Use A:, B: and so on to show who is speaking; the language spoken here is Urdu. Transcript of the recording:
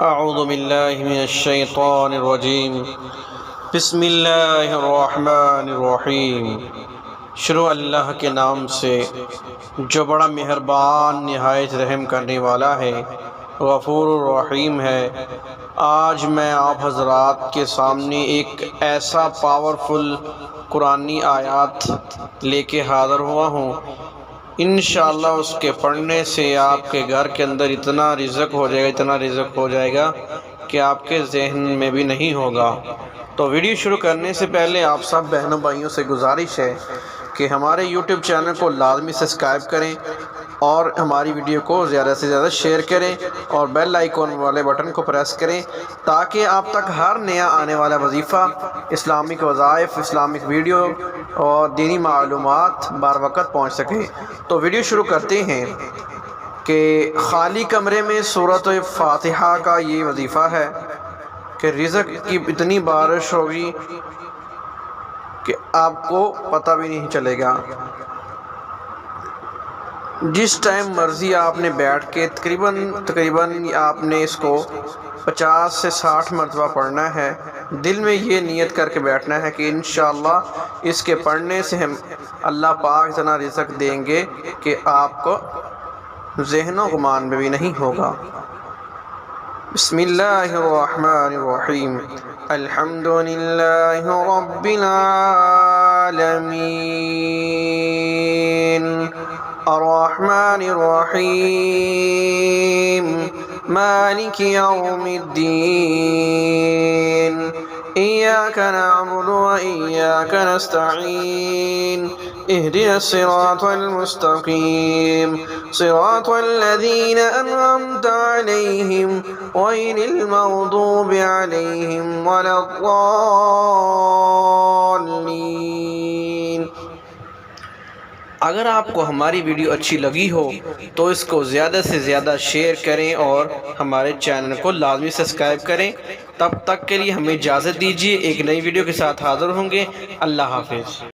A: اعوذ باللہ من الشیطان الرجیم بسم اللہ الرحمن الرحیم۔ شروع اللہ کے نام سے جو بڑا مہربان نہایت رحم کرنے والا ہے، غفور الرحیم ہے۔ آج میں آپ حضرات کے سامنے ایک ایسا پاورفل قرآنی آیات لے کے حاضر ہوا ہوں۔ انشاءاللہ اس کے پڑھنے سے آپ کے گھر کے اندر اتنا رزق ہو جائے گا کہ آپ کے ذہن میں بھی نہیں ہوگا۔ تو ویڈیو شروع کرنے سے پہلے آپ سب بہنوں بھائیوں سے گزارش ہے کہ ہمارے یوٹیوب چینل کو لازمی سبسکرائب کریں اور ہماری ویڈیو کو زیادہ سے زیادہ شیئر کریں اور بیل آئیکن والے بٹن کو پریس کریں تاکہ آپ تک ہر نیا آنے والا وظیفہ، اسلامک وظائف، اسلامک ویڈیو اور دینی معلومات بار وقت پہنچ سکے۔ تو ویڈیو شروع کرتے ہیں کہ خالی کمرے میں سورۃ فاتحہ کا یہ وظیفہ ہے کہ رزق کی اتنی بارش ہوگی کہ آپ کو پتہ بھی نہیں چلے گا۔ جس ٹائم مرضی آپ نے بیٹھ کے تقریباً آپ نے اس کو 50 سے 60 مرتبہ پڑھنا ہے۔ دل میں یہ نیت کر کے بیٹھنا ہے کہ انشاءاللہ اس کے پڑھنے سے ہم اللہ پاک اتنا رزق دیں گے کہ آپ کو ذہن و گمان میں بھی نہیں ہوگا۔ بسم اللہ الرحمن الرحیم۔ الحمدللہ رب العالمین، الرحمن الرحیم، مالک یوم الدین، ایاک نعبد و ایاک نستعین، اہدنا الصراط المستقیم، صراط الذین انعمت علیہم غیر المغضوب علیہم ولا الضالین۔ اگر آپ کو ہماری ویڈیو اچھی لگی ہو تو اس کو زیادہ سے زیادہ شیئر کریں اور ہمارے چینل کو لازمی سبسکرائب کریں۔ تب تک کے لیے ہمیں اجازت دیجیے، ایک نئی ویڈیو کے ساتھ حاضر ہوں گے۔ اللہ حافظ۔